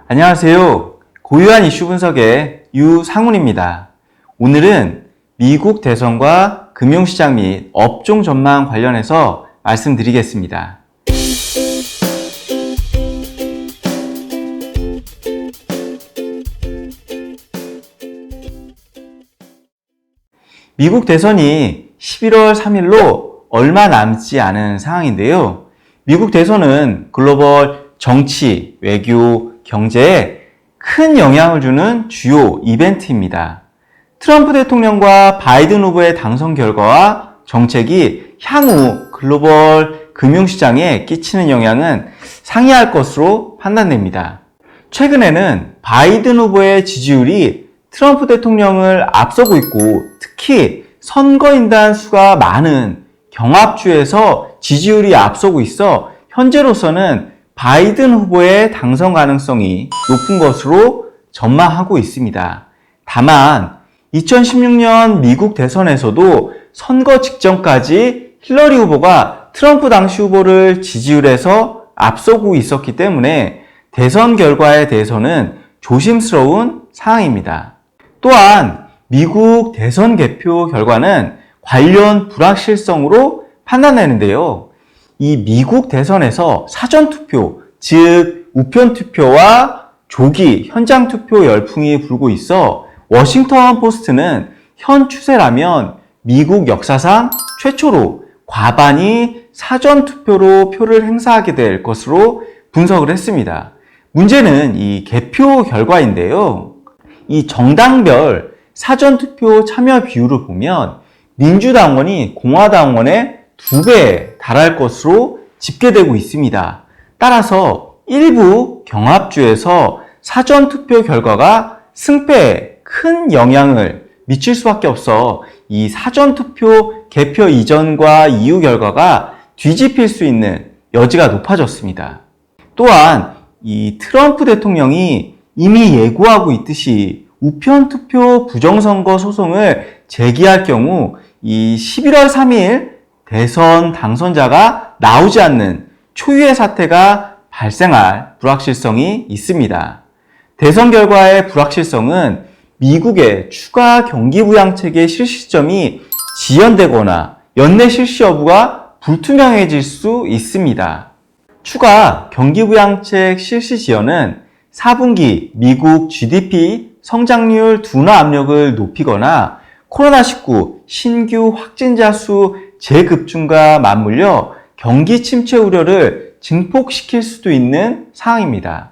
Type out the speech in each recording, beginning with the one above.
안녕하세요. 고유한 이슈 분석의 유상훈입니다. 오늘은 미국 대선과 금융시장 및 업종 전망 관련해서 말씀드리겠습니다. 미국 대선이 11월 3일로 얼마 남지 않은 상황인데요. 미국 대선은 글로벌 정치, 외교, 경제에 큰 영향을 주는 주요 이벤트입니다. 트럼프 대통령과 바이든 후보의 당선 결과와 정책이 향후 글로벌 금융시장에 끼치는 영향은 상이할 것으로 판단됩니다. 최근에는 바이든 후보의 지지율이 트럼프 대통령을 앞서고 있고, 특히 선거인단 수가 많은 경합주에서 지지율이 앞서고 있어 현재로서는 바이든 후보의 당선 가능성이 높은 것으로 전망하고 있습니다. 다만 2016년 미국 대선에서도 선거 직전까지 힐러리 후보가 트럼프 당시 후보를 지지율에서 앞서고 있었기 때문에 대선 결과에 대해서는 조심스러운 상황입니다. 또한 미국 대선 개표 결과는 관련 불확실성으로 판단되는데요. 이 미국 대선에서 사전투표, 즉 우편투표와 조기 현장투표 열풍이 불고 있어 워싱턴 포스트는 현 추세라면 미국 역사상 최초로 과반이 사전투표로 표를 행사하게 될 것으로 분석을 했습니다. 문제는 이 개표 결과인데요. 이 정당별 사전투표 참여 비율을 보면 민주당원이 공화당원의 2배에 달할 것으로 집계되고 있습니다. 따라서 일부 경합주에서 사전투표 결과가 승패에 큰 영향을 미칠 수밖에 없어 이 사전투표 개표 이전과 이후 결과가 뒤집힐 수 있는 여지가 높아졌습니다. 또한 이 트럼프 대통령이 이미 예고하고 있듯이 우편투표 부정선거 소송을 제기할 경우 이 11월 3일 대선 당선자가 나오지 않는 초유의 사태가 발생할 불확실성이 있습니다. 대선 결과의 불확실성은 미국의 추가 경기부양책의 실시 시점이 지연되거나 연내 실시 여부가 불투명해질 수 있습니다. 추가 경기부양책 실시 지연은 4분기 미국 GDP 성장률 둔화 압력을 높이거나 코로나19 신규 확진자 수 재급증과 맞물려 경기 침체 우려를 증폭시킬 수도 있는 상황입니다.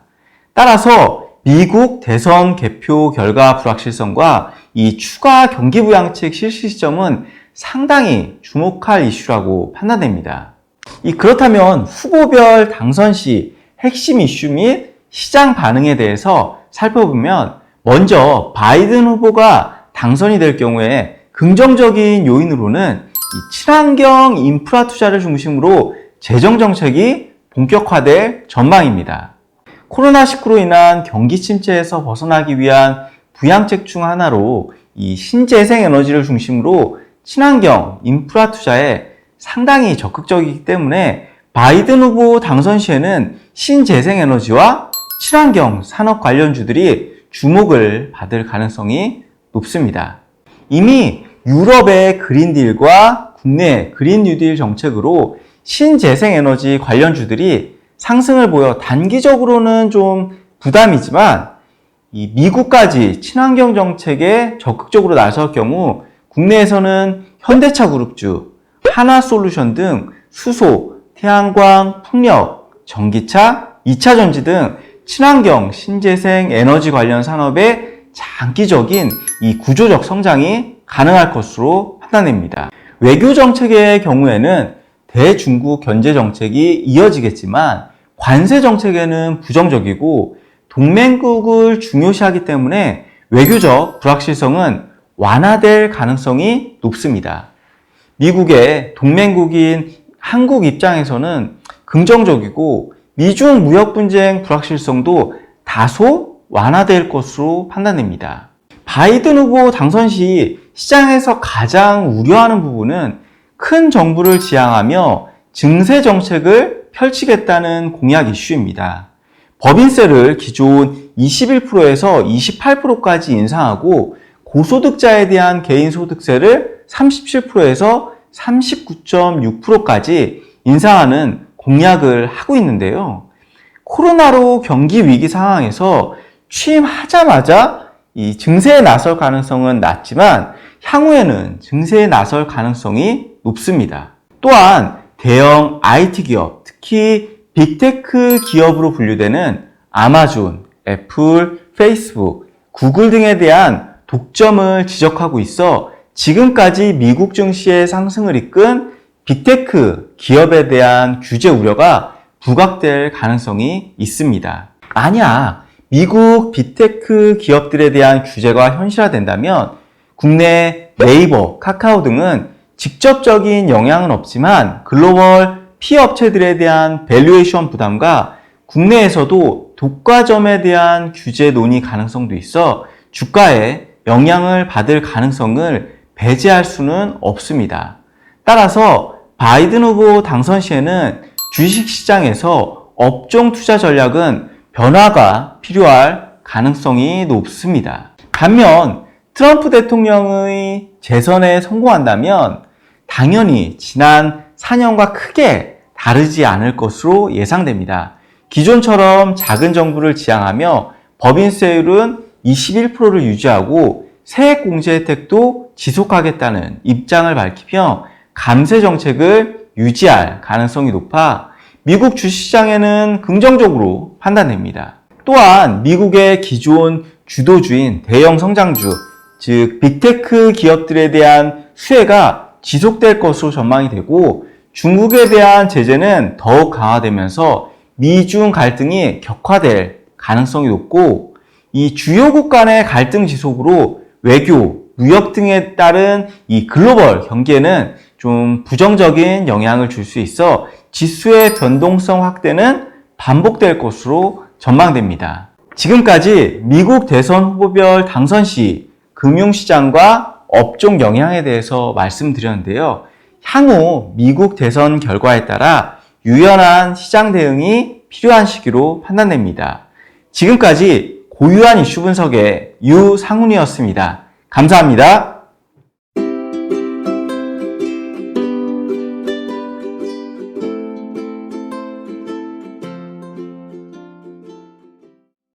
따라서 미국 대선 개표 결과 불확실성과 이 추가 경기부양책 실시 시점은 상당히 주목할 이슈라고 판단됩니다. 그렇다면 후보별 당선 시 핵심 이슈 및 시장 반응에 대해서 살펴보면 먼저 바이든 후보가 당선이 될 경우에 긍정적인 요인으로는 이 친환경 인프라 투자를 중심으로 재정 정책이 본격화될 전망입니다. 코로나19로 인한 경기 침체에서 벗어나기 위한 부양책 중 하나로 이 신재생 에너지를 중심으로 친환경 인프라 투자에 상당히 적극적이기 때문에 바이든 후보 당선 시에는 신재생 에너지와 친환경 산업 관련주들이 주목을 받을 가능성이 높습니다. 이미 유럽의 그린딜과 국내 그린 뉴딜 정책으로 신재생 에너지 관련주들이 상승을 보여 단기적으로는 좀 부담이지만 이 미국까지 친환경 정책에 적극적으로 나설 경우 국내에서는 현대차 그룹주, 하나솔루션 등 수소, 태양광, 풍력, 전기차, 2차 전지 등 친환경 신재생 에너지 관련 산업의 장기적인 이 구조적 성장이 가능할 것으로 판단됩니다. 외교 정책의 경우에는 대중국 견제 정책이 이어지겠지만 관세 정책에는 부정적이고 동맹국을 중요시하기 때문에 외교적 불확실성은 완화될 가능성이 높습니다. 미국의 동맹국인 한국 입장에서는 긍정적이고 미중 무역 분쟁 불확실성도 다소 완화될 것으로 판단됩니다. 바이든 후보 당선 시 시장에서 가장 우려하는 부분은 큰 정부를 지향하며 증세 정책을 펼치겠다는 공약 이슈입니다. 법인세를 기존 21%에서 28%까지 인상하고 고소득자에 대한 개인소득세를 37%에서 39.6%까지 인상하는 공약을 하고 있는데요. 코로나로 경기 위기 상황에서 취임하자마자 이 증세에 나설 가능성은 낮지만 향후에는 증세에 나설 가능성이 높습니다. 또한 대형 IT 기업, 특히 빅테크 기업으로 분류되는 아마존, 애플, 페이스북, 구글 등에 대한 독점을 지적하고 있어 지금까지 미국 증시의 상승을 이끈 빅테크 기업에 대한 규제 우려가 부각될 가능성이 있습니다. 만약 미국 빅테크 기업들에 대한 규제가 현실화된다면 국내 네이버, 카카오 등은 직접적인 영향은 없지만 글로벌 피업체들에 대한 밸류에이션 부담과 국내에서도 독과점에 대한 규제 논의 가능성도 있어 주가에 영향을 받을 가능성을 배제할 수는 없습니다. 따라서 바이든 후보 당선 시에는 주식시장에서 업종 투자 전략은 변화가 필요할 가능성이 높습니다. 반면 트럼프 대통령의 재선에 성공한다면 당연히 지난 4년과 크게 다르지 않을 것으로 예상됩니다. 기존처럼 작은 정부를 지향하며 법인세율은 21%를 유지하고 세액공제 혜택도 지속하겠다는 입장을 밝히며 감세 정책을 유지할 가능성이 높아 미국 주식시장에는 긍정적으로 판단됩니다. 또한 미국의 기존 주도주인 대형 성장주, 즉 빅테크 기업들에 대한 수혜가 지속될 것으로 전망이 되고 중국에 대한 제재는 더욱 강화되면서 미중 갈등이 격화될 가능성이 높고 이 주요국 간의 갈등 지속으로 외교, 무역 등에 따른 이 글로벌 경기에는 좀 부정적인 영향을 줄 수 있어 지수의 변동성 확대는 반복될 것으로 전망됩니다. 지금까지 미국 대선 후보별 당선 시 금융시장과 업종 영향에 대해서 말씀드렸는데요. 향후 미국 대선 결과에 따라 유연한 시장 대응이 필요한 시기로 판단됩니다. 지금까지 고유한 이슈 분석의 유상훈이었습니다. 감사합니다.